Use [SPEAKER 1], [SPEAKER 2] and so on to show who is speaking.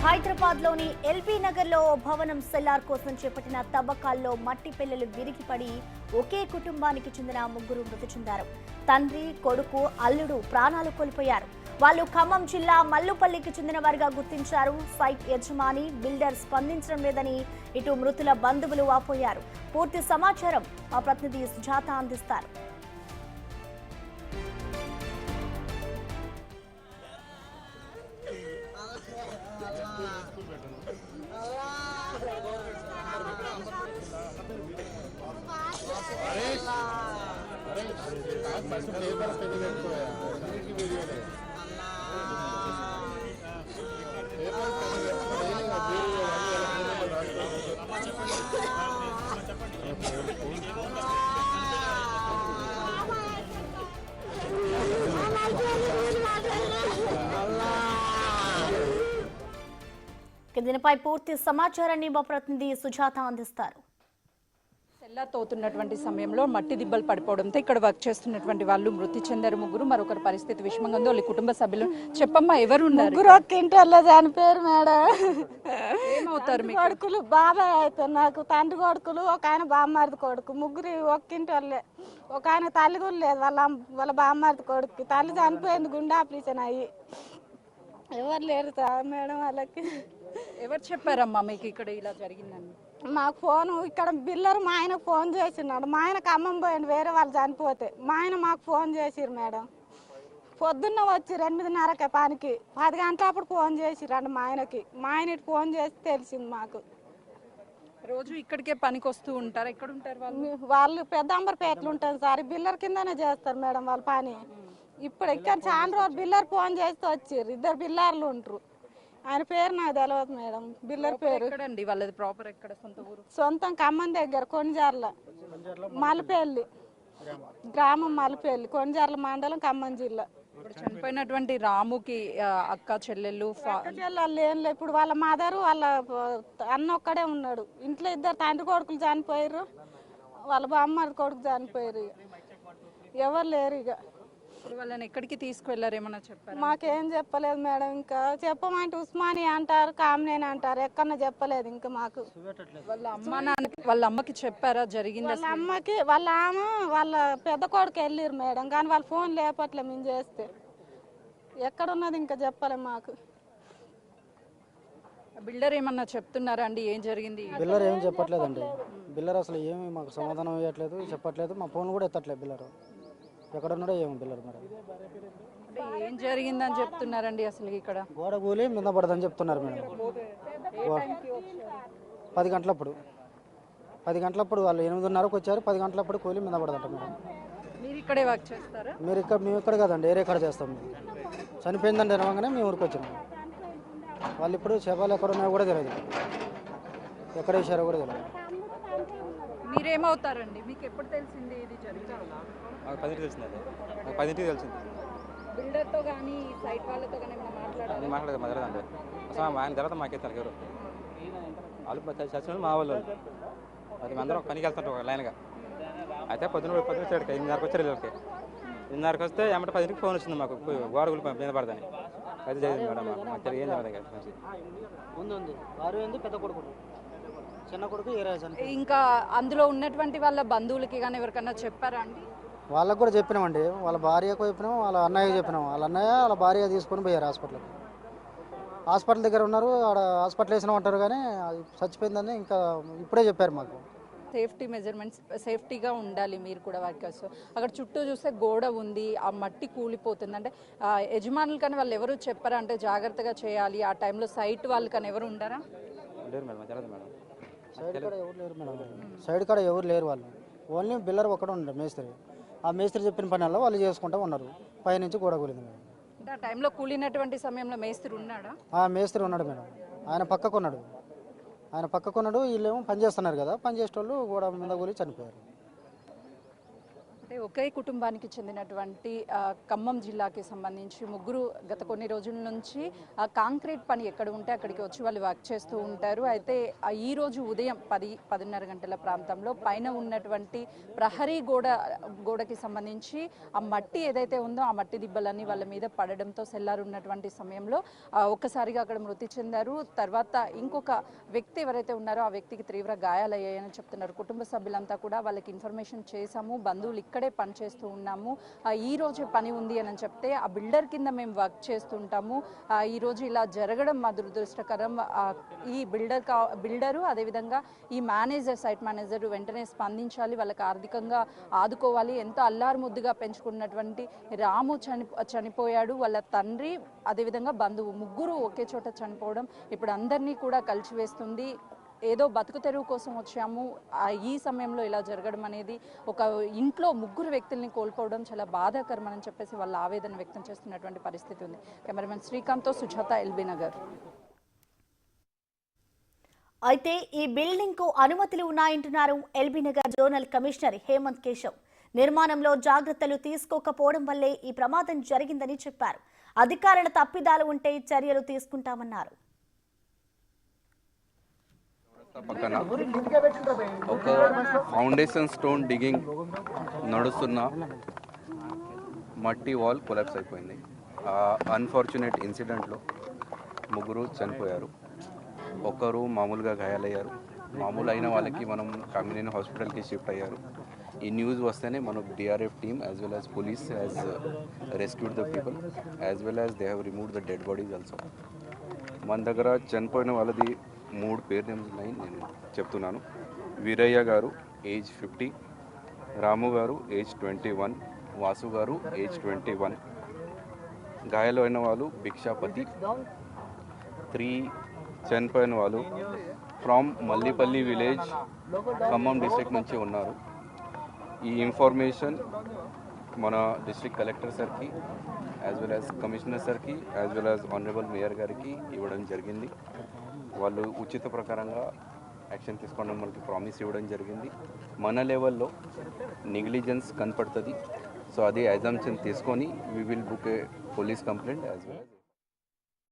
[SPEAKER 1] హైదరాబాద్లోని ఎల్బీ నగర్లో భవనం సెల్లార్ కోసం చేపట్టిన తవ్వకాల్లో మట్టి పెళ్లలు విరిగిపడి ఒకే కుటుంబానికి చెందిన ముగ్గురు మృతి చెందారు. తండ్రి, కొడుకు, అల్లుడు ప్రాణాలు కోల్పోయారు. వాళ్ళు ఖమ్మం జిల్లా మల్లుపల్లికి చెందిన వారిగా గుర్తించారు. సైట్ యజమాని, బిల్డర్ స్పందించడం లేదని ఇటు మృతుల బంధువులు వాపోయారు. పూర్తి సమాచారం మా ప్రతినిధి సుజాత అందిస్తారు. దీనిపై పూర్తి సమాచారాన్ని మా ప్రతినిధి సుజాత అందిస్తారు.
[SPEAKER 2] సెల్లార్ తోతున్నటువంటి సమయంలో మట్టి దిబ్బలు పడిపోవడంతో ఇక్కడ వర్క్ చేస్తున్నటువంటి వాళ్ళు మృతి చెందారు. ముగ్గురు. మరొకరి పరిస్థితి విషమంగా ఉంది. వాళ్ళ కుటుంబ సభ్యులు. చెప్పమ్మా, ఎవరు ఉన్నారు?
[SPEAKER 3] ముగ్గురు ఒక్కింటోళ్ళే చనిపోయారు మేడం.
[SPEAKER 2] ఏమవుతారు మీ
[SPEAKER 3] కొడుకులు? బాబాయ్ అవుతారు నాకు. తండ్రి కొడుకులు, ఒక ఆయన బామ్మర్ది కొడుకు. ముగ్గురు ఒక్కింటోళ్ళే. ఒక ఆయన తల్లి కూడా లేదు. వాళ్ళ బామ్మర్ది కొడుకు తల్లి చనిపోయింది, గుండె ఆపరేషన్ అయ్యి. ఎవరు లేరు మేడం వాళ్ళకి.
[SPEAKER 2] ఎవరు చెప్పారమ్మా మీకు ఇక్కడ ఇలా జరిగిందని?
[SPEAKER 3] మాకు ఫోను ఇక్కడ బిల్లరు మా ఆయనకు ఫోన్ చేసినాడు. మా ఆయన ఖమ్మం పోయింది వేరే వాళ్ళు చనిపోతే. మా ఆయన మాకు ఫోన్ చేసిరు మేడం. పొద్దున్న వచ్చి 8:30కే పనికి 10 గంటలప్పుడు ఫోన్ చేసిరండి మా ఆయనకి. మా ఆయన ఇటు ఫోన్ చేసి తెలిసింది మాకు.
[SPEAKER 2] రోజు ఇక్కడికే పనికి వస్తూ ఉంటారు? ఎక్కడ ఉంటారు వాళ్ళు?
[SPEAKER 3] వాళ్ళు పెద్దంబరపేటలు ఉంటారు సార్. బిల్లర్ కిందనే చేస్తారు మేడం వాళ్ళ పని. ఇప్పుడు ఇక్కడ చాలా రోజులు బిల్లర్ ఫోన్ చేస్తే వచ్చిర్రు. 2 బిల్లర్లు ఉంటారు. ఆయన పేరు నాకు తెలియదు మేడం. బిల్లర్ పేరు.
[SPEAKER 2] ఎక్కడండి వాళ్ళది? ప్రాపర్ ఎక్కడ? సొంత ఊరు?
[SPEAKER 3] సొంతం ఖమ్మం దగ్గర కొణిజర్ల మలపల్లి గ్రామం. మలపల్లి, కొణిజర్ల మండలం, ఖమ్మం జిల్లా.
[SPEAKER 2] ఇప్పుడు చనిపోయినటువంటి రాముకి అక్క చెల్లెళ్ళు
[SPEAKER 3] చెల్లెళ్ళు ఏం లేదు. ఇప్పుడు వాళ్ళ మదరు, వాళ్ళ అన్న ఒక్కడే ఉన్నాడు ఇంట్లో. 2 తండ్రి కొడుకులు చనిపోయారు. వాళ్ళ బామ్మది కొడుకు చనిపోయారు. ఎవరు లేరు ఇక.
[SPEAKER 2] వాళ్ళని ఎక్కడికి తీసుకువెళ్ళారు? ఏమన్నా చెప్పారు?
[SPEAKER 3] మాకేం చెప్పలేదు మేడం. ఇంకా చెప్పమంటే ఉస్మాని అంటారు, కామినేని అంటారు. ఎక్కడన్నా చెప్పలేదు ఇంకా మాకు.
[SPEAKER 2] వాళ్ళ అమ్మకి చెప్పారా జరిగింది?
[SPEAKER 3] వాళ్ళ అమ్మకి వాళ్ళ ఆమె వాళ్ళ పెద్ద కొడుకు వెళ్ళిరు మేడం. కానీ వాళ్ళ ఫోన్ లేపట్లే. మేము చేస్తే ఎక్కడున్నది ఇంకా చెప్పలే మాకు.
[SPEAKER 2] బిల్డర్ ఏమన్నా చెప్తున్నారా అండి ఏం జరిగింది?
[SPEAKER 4] బిల్లర్ ఏం చెప్పట్లేదండి. బిల్లర్ అసలు ఏమి మాకు సమాధానం ఇవ్వట్లేదు, చెప్పట్లేదు. మా ఫోన్ కూడా ఎత్తట్లేదు బిల్లర్. ఎక్కడ ఉన్నాడో ఏమో బిల్లర్ మరి.
[SPEAKER 2] అంటే ఏం జరిగిందని చెప్తున్నారండి అసలు? ఇక్కడ
[SPEAKER 4] గోడ కూలి మీద పడదని చెప్తున్నారు మేడం. 10 గంటలప్పుడు 10 గంటలప్పుడు వాళ్ళు 8:30కు వచ్చారు. 10 గంటలప్పుడు కూలి మీద పడదంట మేడం.
[SPEAKER 2] మీరు ఇక్కడే వర్క్ చేస్తారా?
[SPEAKER 4] మేము ఇక్కడ కదండి, ఏరే కాడ చేస్తాం. చనిపోయిందండి అనగానే మేము ఊరికి వచ్చినాం. వాళ్ళు ఇప్పుడు చేపలు ఎక్కడ ఉన్నాయో కూడా తెలియదు, ఎక్కడ వేసారో కూడా తెలియదు.
[SPEAKER 2] మీరేమవుతారండి? మీకు ఎప్పుడు తెలిసింది ఇది జరిగింది?
[SPEAKER 5] మాకు 10ంటికి తెలిసిందండి. మాకు 10ంటికి తెలిసింది.
[SPEAKER 2] బిల్డర్తో కానీ సైట్ వాళ్ళతో కానీ మాట్లాడాలి?
[SPEAKER 5] మాట్లాడదు మదలేదండి. అసలు ఆయన తర్వాత మాకే ఎవరు వాళ్ళు చచ్చిన మా వాళ్ళు. అది అందరం పనికి వెళ్తుంటారు ఒక లైన్గా. అయితే పొద్దున వచ్చాడు 8:30కి వచ్చారు. వీళ్ళకి 8:30కి వస్తే ఏమంటే 10ంటికి ఫోన్ వచ్చింది మాకు, గోడగులు మీద పడదని. అది జరిగింది మేడం. మాకు ఏం జరగదు.
[SPEAKER 4] ఉంది పెద్ద కొడుకు, చిన్న కొడుకు.
[SPEAKER 2] ఇంకా అందులో ఉన్నటువంటి వాళ్ళ బంధువులకి కానీ ఎవరికన్నా చెప్పారా అండి?
[SPEAKER 4] వాళ్ళకు కూడా చెప్పినామండి. వాళ్ళ భార్యకు చెప్పినాం, వాళ్ళ అన్నయ్యకి చెప్పినాం. వాళ్ళ అన్నయ్య వాళ్ళ భార్య తీసుకొని పోయారు హాస్పిటల్కి. హాస్పిటల్ దగ్గర ఉన్నారు. ఆడ హాస్పిటల్ వేసినాం అంటారు కానీ అది చచ్చిపోయిందని ఇంకా ఇప్పుడే చెప్పారు మాకు.
[SPEAKER 2] సేఫ్టీ మెజర్మెంట్స్, సేఫ్టీగా ఉండాలి మీరు కూడా వర్కర్స్. అక్కడ చుట్టూ చూస్తే గోడ ఉంది, ఆ మట్టి కూలిపోతుంది. అంటే యజమానులు కానీ వాళ్ళు ఎవరు చెప్పారా అంటే జాగ్రత్తగా చేయాలి ఆ టైంలో? సైట్ వాళ్ళు కానీ ఎవరు ఉండరా?
[SPEAKER 4] సైడ్ కాడ ఎవరు లేరు మేడం. సైడ్ కాడ ఎవరు లేరు. వాళ్ళు ఓన్లీ బిల్లర్ ఒక్కడ ఉండరు, మేస్త్రి. ఆ మేస్త్రి చెప్పిన పని వాళ్ళు చేసుకుంటూ ఉన్నారు. పైనుంచి గోడ కూలింది మేడం.
[SPEAKER 2] అంటే ఆ టైంలో కూలినటువంటి సమయంలో మేస్త్రి ఉన్నాడా?
[SPEAKER 4] ఆ మేస్త్రి ఉన్నాడు మేడం. ఆయన పక్కకున్నాడు. వీళ్ళేమో పని చేస్తున్నారు కదా, పని చేసే వాళ్ళు గోడ మీద కూలి చనిపోయారు.
[SPEAKER 2] అంటే ఒకే కుటుంబానికి చెందినటువంటి ఖమ్మం జిల్లాకి సంబంధించి ముగ్గురు గత కొన్ని రోజుల నుంచి కాంక్రీట్ పని ఎక్కడ ఉంటే అక్కడికి వచ్చి వాళ్ళు వర్క్ చేస్తూ ఉంటారు. అయితే ఈ రోజు ఉదయం 10-10:30 గంటల ప్రాంతంలో పైన ఉన్నటువంటి ప్రహరీ గోడకి సంబంధించి ఆ మట్టి ఏదైతే ఉందో ఆ మట్టి దిబ్బలన్నీ వాళ్ళ మీద పడడంతో సెల్లారున్నటువంటి సమయంలో ఒక్కసారిగా అక్కడ మృతి చెందారు. తర్వాత ఇంకొక వ్యక్తి ఎవరైతే ఉన్నారో ఆ వ్యక్తికి తీవ్ర గాయాలయ్యాయని చెప్తున్నారు. కుటుంబ సభ్యులంతా కూడా వాళ్ళకి ఇన్ఫర్మేషన్ చేశాము, బంధువులు ఇక్కడే పని చేస్తూ ఉన్నాము, ఈ రోజే పని ఉంది అని చెప్తే ఆ బిల్డర్ కింద మేము వర్క్ చేస్తుంటాము, ఈ రోజు ఇలా జరగడం మా దురదృష్టకరం. ఈ బిల్డరు అదేవిధంగా ఈ సైట్ మేనేజర్ వెంటనే స్పందించాలి, వాళ్ళకి ఆర్థికంగా ఆదుకోవాలి. ఎంతో అల్లారు ముద్దుగా పెంచుకున్నటువంటి రాము చనిపోయాడు, వాళ్ళ తండ్రి అదేవిధంగా బంధువు ముగ్గురు ఒకే చోట చనిపోవడం ఇప్పుడు అందరినీ కూడా కలిసివేస్తుంది. ఏదో బతుకు తెరువు కోసం వచ్చాము, ఈ సమయంలో ఇలా జరగడం అనేది ఒక ఇంట్లో ముగ్గురు వ్యక్తుల్ని కోల్పోవడం చాలా బాధాకరం అని చెప్పేసి వాళ్ళ ఆవేదన వ్యక్తం చేస్తున్నటువంటి పరిస్థితి ఉంది. కెమెరామెన్ శ్రీకాంత్తో సుజాత, ఎల్బీ నగర్.
[SPEAKER 1] అయితే ఈ బిల్డింగ్ కు అనుమతులు ఉన్నాయంటున్నారు LB Nagar zonal commissioner Hemanth Keshav. నిర్మాణంలో జాగ్రత్తలు తీసుకోకపోవడం వల్లే ఈ ప్రమాదం జరిగిందని చెప్పారు. అధికారుల తప్పిదాలు ఉంటే చర్యలు తీసుకుంటామన్నారు.
[SPEAKER 6] పక్కన ఒక ఫౌండేషన్ స్టోన్ డిగింగ్ నడుస్తున్న మట్టి వాల్ కొలాప్స్ అయిపోయింది. ఆ అన్ఫార్చునేట్ ఇన్సిడెంట్లో ముగ్గురు చనిపోయారు, ఒకరు మామూలుగా గాయాలయ్యారు. మామూలు అయిన వాళ్ళకి మనం కామినేని హాస్పిటల్కి షిఫ్ట్ అయ్యారు. ఈ న్యూస్ వస్తేనే మన DRF team as well as police has rescued the people as well as they have removed the dead bodies also. మన దగ్గర చనిపోయిన వాళ్ళది 3 పేరు నేమ్స్ ఉన్నాయి, నేను చెప్తున్నాను. వీరయ్య గారు ఏజ్ 50, రాము గారు ఏజ్ 21, వాసు గారు ఏజ్ 21. గాయాలైన వాళ్ళు భిక్షాపతి. 3 చనిపోయిన వాళ్ళు ఫ్రమ్ మల్లిపల్లి విలేజ్, ఖమ్మం డిస్ట్రిక్ట్ నుంచి ఉన్నారు. ఈ ఇన్ఫర్మేషన్ మన డిస్ట్రిక్ట్ కలెక్టర్ సార్కి యాజ్ వెల్ యాజ్ కమిషనర్ సార్కి as well as honourable mayor గారికి ఇవ్వడం జరిగింది. వాళ్ళు ఉచిత ప్రకారంగా యాక్షన్ తీసుకోవడం మనకి ప్రామిస్ ఇవ్వడం జరిగింది. మన లెవెల్లో నెగ్లిజెన్స్ కనపడుతుంది, సో అది అజంప్షన్ తీసుకొని we will book A police complaint as well as